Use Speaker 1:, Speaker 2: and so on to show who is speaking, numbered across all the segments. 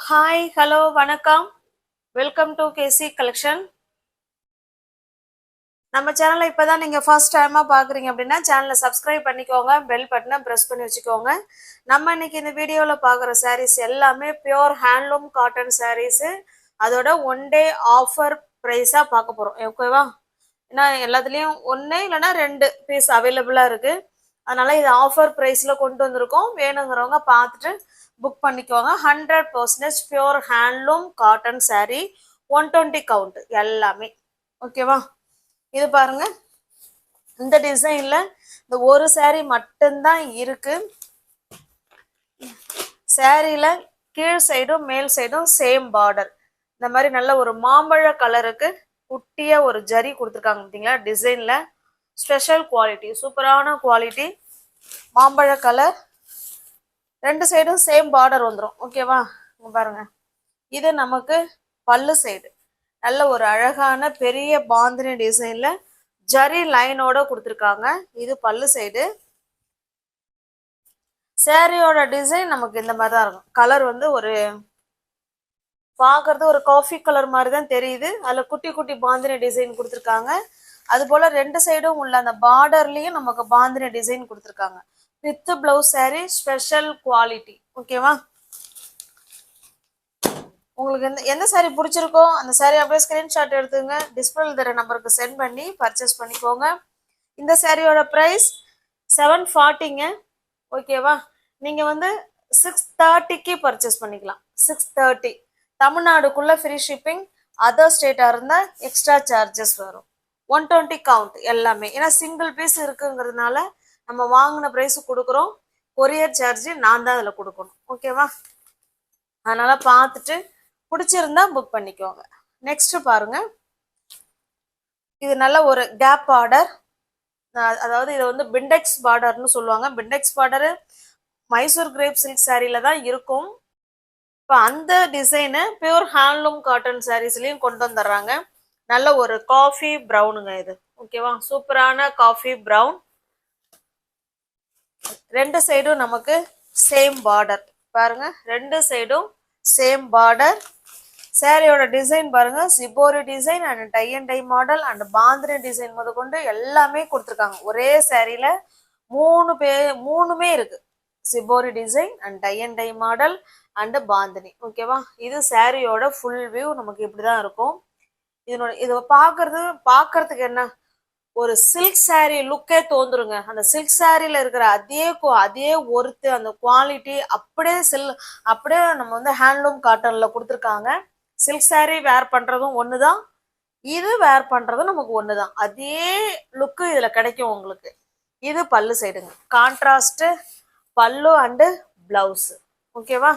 Speaker 1: Hi hello வணக்கம். Welcome to KC collection. நம்ம சேனலை இப்போதான் நீங்கள் ஃபர்ஸ்ட் டைமாக பார்க்குறீங்க அப்படின்னா சேனலை சப்ஸ்கிரைப் பண்ணிக்கோங்க, பெல் பட்டனை ப்ரெஸ் பண்ணி வச்சுக்கோங்க. நம்ம இன்னைக்கு இந்த வீடியோவில் பார்க்குற சாரீஸ் எல்லாமே பியோர் ஹேண்ட்லூம் காட்டன் சாரீஸு. அதோட ஒன் டே ஆஃபர் ப்ரைஸாக பார்க்க போகிறோம், ஓகேவா? ஏன்னா எல்லாத்துலேயும் ஒன்று இல்லைன்னா 2 பீஸ் அவைலபிளாக இருக்குது. அதனால் இது ஆஃபர் ப்ரைஸில் கொண்டு வந்திருக்கோம். வேணுங்கிறவங்க பார்த்துட்டு புக் பண்ணிக்கோங்க. 100% pure handloom cotton sari, 120 count எல்லாமே, ஓகேவா? இது பாருங்க, இந்த டிசைன்ல இந்த ஒரு சாரீ மட்டும்தான் இருக்கு. சாரீல கீழ் சைடும் மேல் சைடும் சேம் பார்டர். இந்த மாதிரி நல்ல ஒரு மாம்பழ கலருக்கு குட்டியா ஒரு ஜரி கொடுத்துருக்காங்க பார்த்தீங்களா? டிசைன்ல ஸ்பெஷல் குவாலிட்டி, சூப்பரான குவாலிட்டி, மாம்பழ கலர். 2 சைடும் சேம் பார்டர் வந்துடும், ஓகேவா? பாருங்க, இது நமக்கு பல்லு சைடு. நல்ல ஒரு அழகான பெரிய பாந்தினி டிசைன்ல ஜரி லைனோட கொடுத்துருக்காங்க. இது பல்லு சைடு. சாரியோட டிசைன் நமக்கு இந்த மாதிரி தான் இருக்கும். கலர் வந்து ஒரு பார்க்கறது ஒரு காஃபி கலர் மாதிரி தான் தெரியுது. அதில் குட்டி குட்டி பாந்தினி டிசைன் கொடுத்துருக்காங்க. அது போல 2 சைடும் உள்ள அந்த பார்டர்லயும் நமக்கு பாந்தினி டிசைன் கொடுத்துருக்காங்க. With blouse sorry, special quality, ஓகேவா? உங்களுக்கு எந்த சாரீ பிடிச்சிருக்கோ அந்த சாரீ அப்படியே ஸ்கிரீன்ஷாட் எடுத்துங்க, டிஸ்பிளேல தர நம்பருக்கு சென்ட் பண்ணி பர்ச்சேஸ் பண்ணிக்கோங்க. இந்த சாரியோட ப்ரைஸ் 740ங்க, ஓகேவா? நீங்கள் வந்து 630க்கு பர்ச்சேஸ் பண்ணிக்கலாம். 630 தமிழ்நாடுக்குள்ள ஃப்ரீ ஷிப்பிங். அதர் ஸ்டேட்டாக இருந்தால் எக்ஸ்ட்ரா சார்ஜஸ் வரும். 120 கவுண்ட் எல்லாமே. ஏன்னா சிங்கிள் பீஸ் இருக்குங்கிறதுனால நம்ம வாங்கின ப்ரைஸ் கொடுக்குறோம். கொரியர் சார்ஜ் நான் தான் அதில் கொடுக்கணும், ஓகேவா? அதனால பார்த்துட்டு பிடிச்சிருந்தா புக் பண்ணிக்கோங்க. நெக்ஸ்ட் பாருங்க, இது நல்ல ஒரு கேப் பார்டர். அதாவது இது வந்து பிண்டெக்ஸ் பார்டர்னு சொல்லுவாங்க. பிண்டெக்ஸ் பார்டரு மைசூர் கிரேப் சில்க் சாரியில தான் இருக்கும். இப்போ அந்த டிசைனு பியூர் ஹேண்ட்லூம் காட்டன் சாரீஸ்லயும் கொண்டு வந்துடுறாங்க. நல்ல ஒரு காஃபி ப்ரௌனுங்க இது, ஓகேவா? சூப்பரான காஃபி ப்ரௌன். 2 சைடும் நமக்கு சேம் பார்டர். பாருங்க, 2 சைடும் சேம் பார்டர். சாரியோட டிசைன் பாருங்க, shibori design and tie and dye model and bandhani design முத கொண்டு எல்லாமே கொடுத்துருக்காங்க. ஒரே சாரியில மூணுமே இருக்கு. Shibori design and tie and dye model and bandhani, ஓகேவா? இது சாரியோட ஃபுல் வியூ நமக்கு இப்படிதான் இருக்கும். இதை பார்க்கறதுக்கு என்ன ஒரு சில்க் சாரி லுக்கே தோந்துருங்க. அந்த சில்க் சாரியில இருக்கிற அதே ஒர்த்து, அந்த குவாலிட்டி அப்படியே நம்ம வந்து ஹேண்ட்லூம் காட்டன்ல கொடுத்துருக்காங்க. சில்க் சாரி வேர் பண்றதும் ஒண்ணுதான், இது வேர் பண்றதும் நமக்கு ஒண்ணுதான். அதே லுக்கு இதுல கிடைக்கும் உங்களுக்கு. இது பல்லு சைடுங்க, கான்ட்ராஸ்ட் பல்லு அண்டு பிளவுஸ், ஓகேவா?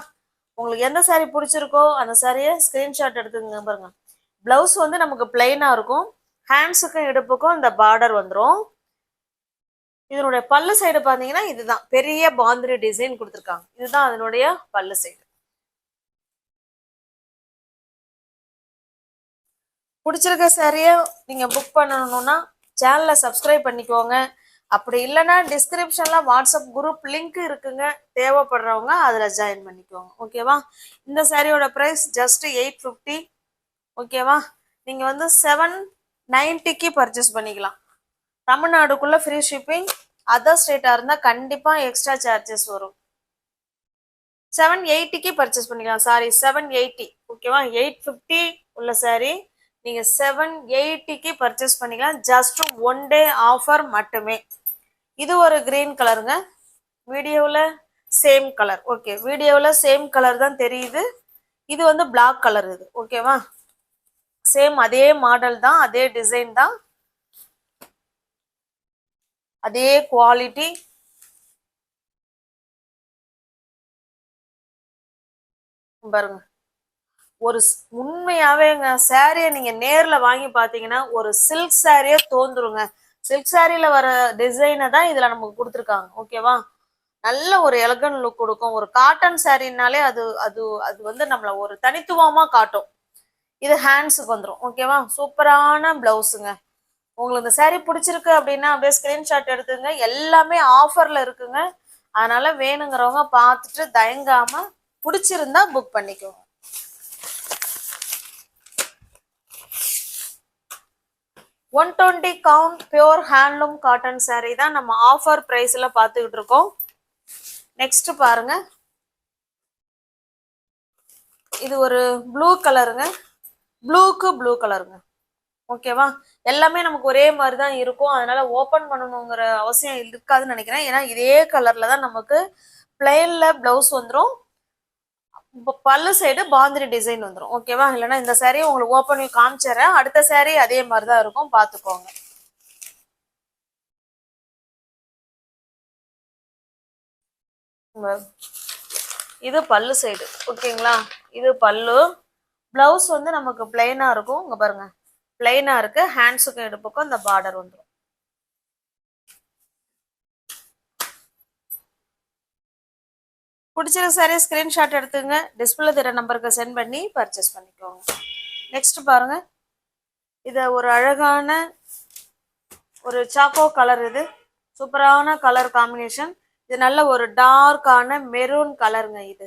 Speaker 1: உங்களுக்கு எந்த சாரி பிடிச்சிருக்கோ அந்த சாரியை ஸ்கிரீன்ஷாட் எடுத்துங்க. பாருங்க, பிளவுஸ் வந்து நமக்கு பிளைனா இருக்கும். ஹேண்ட்ஸுக்கும் இடுப்புக்கும் இந்த பார்டர் வந்துடும். இதனுடைய பல்லு சைடு பார்த்தீங்கன்னா இதுதான் பெரிய பாந்தினி டிசைன் கொடுத்துருக்காங்க. இதுதான் அதனுடைய பல்லு சைடு. பிடிச்சிருக்க சாரியை நீங்கள் புக் பண்ணணும்னா சேனலை சப்ஸ்கிரைப் பண்ணிக்கோங்க. அப்படி இல்லைன்னா டிஸ்கிரிப்ஷன்ல வாட்ஸ்அப் குரூப் லிங்க் இருக்குங்க, தேவைப்படுறவங்க அதில் ஜாயின் பண்ணிக்கோங்க, ஓகேவா? இந்த சாரியோட ப்ரைஸ் ஜஸ்ட் 850, ஓகேவா? நீங்கள் வந்து 790க்கு பர்ச்சேஸ் பண்ணிக்கலாம். தமிழ்நாடுக்குள்ள ஃப்ரீ ஷிப்பிங். அதர் ஸ்டேட்டாக இருந்தால் கண்டிப்பாக எக்ஸ்ட்ரா சார்ஜஸ் வரும். 780க்கு பர்ச்சேஸ் பண்ணிக்கலாம். சாரி, 780, ஓகேவா? 850 உள்ள சாரி நீங்கள் 780க்கு பர்ச்சேஸ் பண்ணிக்கலாம். ஜஸ்ட் ஒன் டே ஆஃபர் மட்டுமே. இது ஒரு கிரீன் கலருங்க. வீடியோவில் சேம் கலர், ஓகே, வீடியோவில் சேம் கலர் தான் தெரியுது. இது வந்து பிளாக் கலர் இது, ஓகேவா? சேம் அதே மாடல் தான், அதே டிசைன் தான், அதே குவாலிட்டி. பாருங்க, ஒரு உண்மையாவேங்க சாரியை நீங்க நேர்ல வாங்கி பாத்தீங்கன்னா ஒரு சில்க் சாரியே தோந்துருங்க. சில்க் சாரியில வர டிசைனை தான் இதுல நமக்கு கொடுத்துருக்காங்க, ஓகேவா? நல்ல ஒரு எலகன் லுக் கொடுக்கும். ஒரு காட்டன் சாரினாலே அது அது அது வந்து நம்மள ஒரு தனித்துவமா காட்டும். இது ஹேண்ட்ஸுக்கு வந்துடும், ஓகேவா? சூப்பரான பிளவுஸுங்க. உங்களுக்கு இந்த சாரீ பிடிச்சிருக்கு அப்படின்னா அப்படியே ஸ்கிரீன்ஷாட் எடுத்துங்க. எல்லாமே ஆஃபர்ல இருக்குங்க. அதனால வேணுங்கிறவங்க பார்த்துட்டு தயங்காம பிடிச்சிருந்தா புக் பண்ணிக்கோங்க. 120 count pure handloom cotton saree தான் நம்ம ஆஃபர் பிரைஸ்ல பார்த்துக்கிட்டு இருக்கோம். நெக்ஸ்ட் பாருங்க, இது ஒரு ப்ளூ கலருங்க, ப்ளூக்கு ப்ளூ கலருங்க. ஓகேவா, எல்லாமே நமக்கு ஒரே மாதிரி தான் இருக்கும், அதனால ஓப்பன் பண்ணணுங்கிற அவசியம் இருக்காதுன்னு நினைக்கிறேன். ஏன்னா இதே கலர்ல தான் நமக்கு பிளெயின்ல பிளவுஸ் வந்துடும், பல்லு சைடு பாந்தினி டிசைன் வந்துடும். ஓகேவா, இல்லைன்னா இந்த saree உங்களுக்கு ஓப்பன் பண்ணி காமிச்சிடுறேன். அடுத்த saree அதே மாதிரி தான் இருக்கும், பார்த்துக்கோங்க. இது பல்லு சைடு. ஓகேங்களா, இது பல்லு. பிளவுஸ் வந்து நமக்கு பிளைனா இருக்கும். இங்க பாருங்க, பிளைனா இருக்கு. ஹேண்ட்ஸுக்கு எடுப்புக்கும் இந்த பார்டர் வந்துடும். பிடிச்சிருக்க saree ஸ்கிரீன்ஷாட் எடுத்துங்க, டிஸ்பிளே தர நம்பருக்கு சென்ட் பண்ணி பர்ச்சேஸ் பண்ணிக்கோங்க. நெக்ஸ்ட் பாருங்க, இது ஒரு அழகான ஒரு சாக்கோ கலர். இது சூப்பரான கலர் காம்பினேஷன். இது நல்ல ஒரு டார்க்கான மெரூன் கலருங்க இது.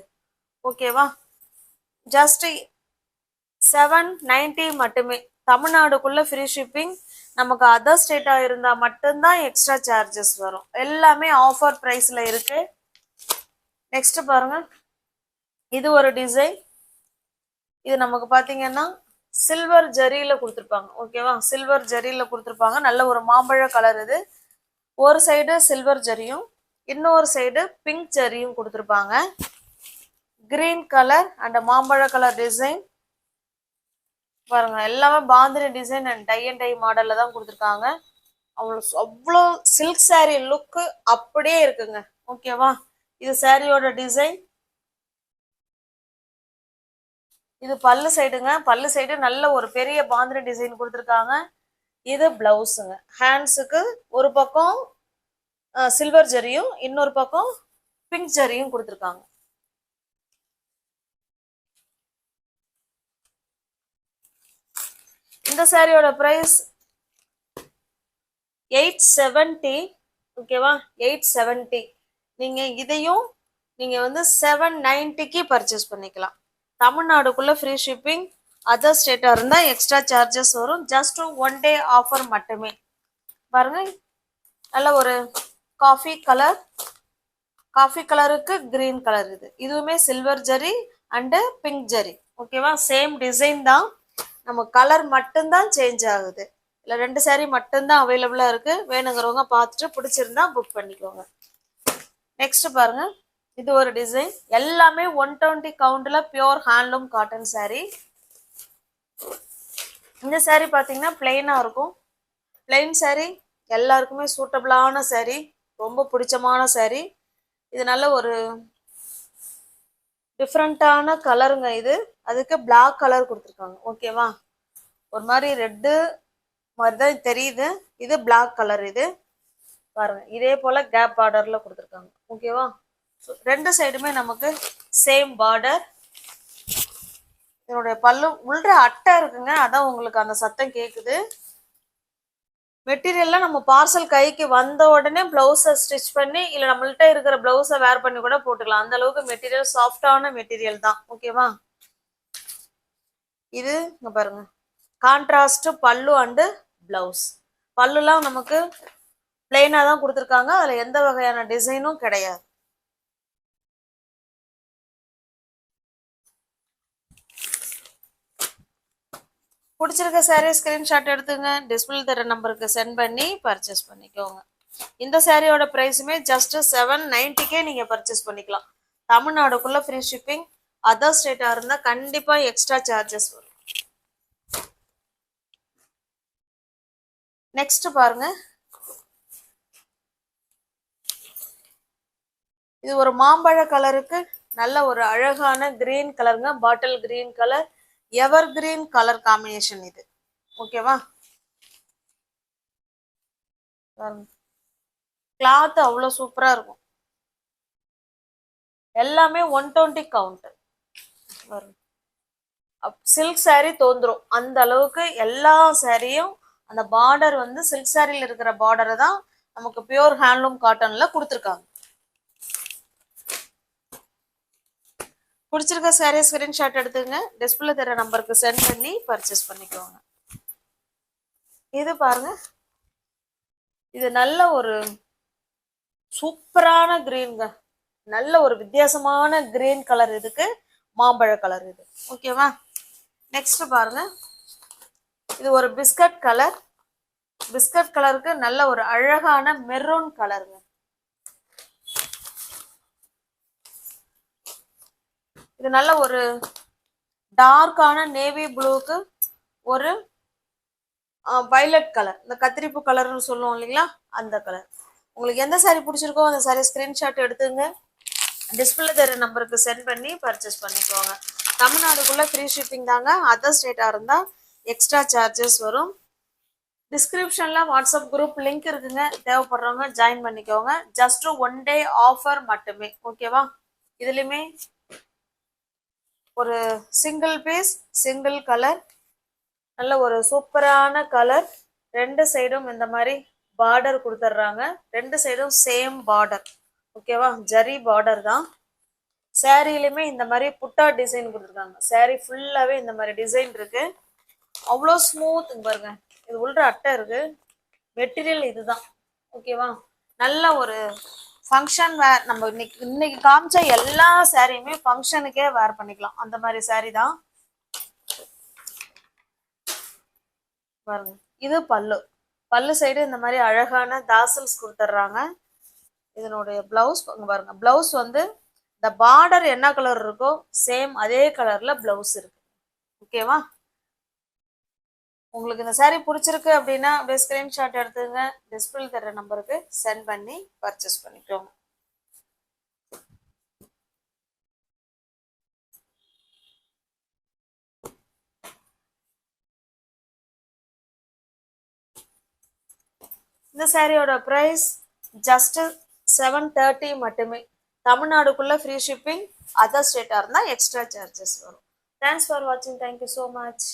Speaker 1: ஓகேவா, ஜஸ்ட் 790 மட்டுமே. தமிழ்நாடுக்குள்ள ஃப்ரீ ஷிப்பிங். நமக்கு அதர் ஸ்டேட்டா இருந்தா மட்டும்தான் எக்ஸ்ட்ரா சார்ஜஸ் வரும். எல்லாமே ஆஃபர் பிரைஸ்ல இருக்கு. நெக்ஸ்ட் பாருங்க, இது ஒரு டிசைன். இது நமக்கு பாத்தீங்கன்னா சில்வர் ஜரியில கொடுத்துருப்பாங்க. ஓகேவா, சில்வர் ஜரியில கொடுத்துருப்பாங்க. நல்ல ஒரு மாம்பழ கலர். இது ஒரு சைடு சில்வர் ஜரியும் இன்னொரு சைடு பிங்க் ஜரியும் கொடுத்துருப்பாங்க. கிரீன் கலர் அண்ட் மாம்பழ கலர் டிசைன் பாருங்க. எல்லாமே bandhani design and tie and dye மாடல்ல தான் கொடுத்துருக்காங்க. அவ்வளோ சில்க் saree லுக்கு அப்படியே இருக்குங்க. ஓகேவா, இது சாரியோட டிசைன். இது பல்லு சைடுங்க. பல்லு சைடு நல்ல ஒரு பெரிய பாந்தினி டிசைன் கொடுத்துருக்காங்க. இது பிளவுஸுங்க. ஹேண்ட்ஸுக்கு ஒரு பக்கம் சில்வர் ஜரியும் இன்னொரு பக்கம் பிங்க் ஜரியும் கொடுத்துருக்காங்க. இந்த சாரியோட பிரைஸ் 870. ஓகேவா, 870. நீங்க இதையும் நீங்க வந்து 790க்கு பர்ச்சேஸ் பண்ணிக்கலாம். தமிழ்நாடுக்குள்ள ஃப்ரீ ஷிப்பிங். அதர் ஸ்டேட்டா இருந்தா எக்ஸ்ட்ரா சார்ஜஸ் வரும். ஜஸ்ட் 1 டே ஆஃபர் மட்டுமே. பாருங்க, நல்ல ஒரு காஃபி கலர், காஃபி கலருக்கு கிரீன் கலர். இதுவுமே silver zari and pink zari. ஓகேவா, சேம் டிசைன் தான், நம்ம கலர் மட்டும்தான் சேஞ்ச் ஆகுது. இல்லை 2 saree மட்டும்தான் அவைலபிளா இருக்கு. வேணுங்கிறவங்க பார்த்துட்டு பிடிச்சிருந்தா புக் பண்ணிக்கோங்க. நெக்ஸ்ட் பாருங்க, இது ஒரு டிசைன். எல்லாமே 120 கவுண்ட்ல பியோர் ஹேண்ட்லூம் காட்டன் saree. இந்த saree பார்த்தீங்கன்னா பிளெயினா இருக்கும். பிளெயின் saree எல்லாருக்குமே சூட்டபிளான saree, ரொம்ப பிடிச்சமான saree. இது நல்ல ஒரு டிஃப்ரெண்டான கலருங்க. இது அதுக்கு பிளாக் கலர் கொடுத்துருக்காங்க. ஓகேவா, ஒரு மாதிரி ரெட்டு மாதிரி தான் தெரியுது. இது பிளாக் கலர். இது பாருங்க, இதே போல கேப் பார்டர்ல கொடுத்துருக்காங்க. ஓகேவா, ரெண்டு சைடுமே நமக்கு சேம் பார்டர். இதனுடைய பல்லு உள்ள அட்டை இருக்குங்க, அதான் உங்களுக்கு அந்த சத்தம் கேக்குது. மெட்டீரியல்லாம் நம்ம பார்சல் கைக்கு வந்த உடனே பிளவுஸை ஸ்டிச் பண்ணி இல்லை நம்மள்கிட்ட இருக்கிற பிளவுஸை வேர் பண்ணி கூட போட்டுக்கலாம். அந்த அளவுக்கு மெட்டீரியல் சாஃப்டான மெட்டீரியல் தான். ஓகேவா, இது இங்க பாருங்க, கான்ட்ராஸ்ட் பல்லு அண்டு பிளவுஸ். பல்லுலாம் நமக்கு பிளெயினா தான் கொடுத்துருக்காங்க, அதுல எந்த வகையான டிசைனும் கிடையாது. பிடிச்சிருக்க saree ஸ்கிரீன்ஷாட் எடுத்துங்க, டிஸ்பிளே தர நம்பருக்கு சென்ட் பண்ணி பர்ச்சேஸ் பண்ணிக்கோங்க. இந்த சாரியோட பிரைஸுமே ஜஸ்ட் 790கே நீங்க பர்ச்சேஸ் பண்ணிக்கலாம். தமிழ்நாடுக்குள்ள ஃப்ரீ ஷிப்பிங். அதர் ஸ்டேட்டா இருந்தா கண்டிப்பா எக்ஸ்ட்ரா சார்ஜஸ் வரும். நெக்ஸ்ட் பாருங்க, இது ஒரு மாம்பழ கலருக்கு நல்ல ஒரு அழகான கிரீன் கலருங்க. பாட்டில் கிரீன் கலர், எவர் கிரீன் கலர் காம்பினேஷன் இது. ஓகேவா, கிளாத் அவ்வளோ சூப்பரா இருக்கும். எல்லாமே 120 கவுண்ட் வரும். சில்க் saree தோன்றும் அந்த அளவுக்கு. எல்லா சாரியும் அந்த பார்டர் வந்து சில்க் சாரியில இருக்கிற பார்டரை தான் நமக்கு பியூர் ஹேண்ட்லூம் காட்டன்ல கொடுத்துருக்காங்க. பிடிச்சிருக்க saree ஸ்கிரீன்ஷாட் எடுத்துங்க, டிஸ்பிளே தர நம்பருக்கு சென்ட் பண்ணி பர்ச்சேஸ் பண்ணிக்கோங்க. இது பாருங்க, இது நல்ல ஒரு சூப்பரான கிரீன்ங்க. நல்ல ஒரு வித்தியாசமான கிரீன் கலர், இதுக்கு மாம்பழ கலர் இது. ஓகேவா? நெக்ஸ்ட் பாருங்க, இது ஒரு பிஸ்கட் கலர். பிஸ்கட் கலருக்கு நல்ல ஒரு அழகான மெரூன் கலருங்க. இது நல்ல ஒரு டார்க்கான நேவி ப்ளூக்கு ஒரு வயலட் கலர், இந்த கத்திரிப்பு கலர்னு சொல்லுவோம் இல்லைங்களா, அந்த கலர். உங்களுக்கு எந்த சாரீ பிடிச்சிருக்கோ அந்த சாரீ ஸ்கிரீன்ஷாட் எடுத்துங்க, டிஸ்பிளே தர நம்பருக்கு சென்ட் பண்ணி பர்ச்சேஸ் பண்ணிக்கோங்க. தமிழ்நாடுக்குள்ள ஃப்ரீ ஷிப்பிங் தாங்க. அதர் ஸ்டேட்டா இருந்தா எக்ஸ்ட்ரா சார்ஜஸ் வரும். டிஸ்கிரிப்ஷன்ல வாட்ஸ்அப் குரூப் லிங்க் இருக்குங்க, தேவைப்படுறவங்க ஜாயின் பண்ணிக்கோங்க. ஜஸ்ட் 1 டே ஆஃபர் மட்டுமே. ஓகேவா? இதுலயுமே ஒரு சிங்கிள் பீஸ், சிங்கிள் கலர், நல்ல ஒரு சூப்பரான கலர். ரெண்டு சைடும் இந்த மாதிரி பார்டர் கொடுத்துட்றாங்க. ரெண்டு சைடும் சேம் பார்டர். ஓகேவா? ஜரி பார்டர் தான். சாரிலுமே இந்த மாதிரி புட்டா டிசைன் கொடுத்துருக்காங்க. சாரி ஃபுல்லாவே இந்த மாதிரி டிசைன் இருக்கு. அவ்வளோ ஸ்மூத் பாருங்க. இது உள்ள அட்டை இருக்கு. மெட்டீரியல் இதுதான். ஓகேவா? நல்ல ஒரு ஃபங்க்ஷன் வேர். நம்ம இன்னைக்கு காமிச்ச எல்லா சாரியுமே ஃபங்க்ஷனுக்கே வேர் பண்ணிக்கலாம், அந்த மாதிரி சாரி தான் பாருங்க. இது பல்லு. பல்லு சைடு இந்த மாதிரி அழகான தாசல்ஸ் கொடுத்துட்றாங்க. இதனுடைய பிளவுஸ் பாருங்க. பிளவுஸ் வந்து இந்த பார்டர் என்ன கலர் இருக்கோ சேம் அதே கலர்ல பிளவுஸ் இருக்கு. ஓகேவா? உங்களுக்கு இந்த சாரீ பிடிச்சிருக்கு அப்படின்னா அப்படியே ஸ்கிரீன்ஷாட் எடுத்துங்க, டிஸ்பிளே தர நம்பருக்கு சென்ட் பண்ணி பர்ச்சேஸ் பண்ணிக்கோங்க. இந்த சாரியோட பிரைஸ் ஜஸ்ட் 730 மட்டுமே. தமிழ்நாடுக்குள்ள ஃப்ரீ ஷிப்பிங், அதர் ஸ்டேட்டா இருந்தா எக்ஸ்ட்ரா சார்ஜஸ் வரும். தேங்க்ஸ் ஃபார் வாட்சிங். Thank you so much.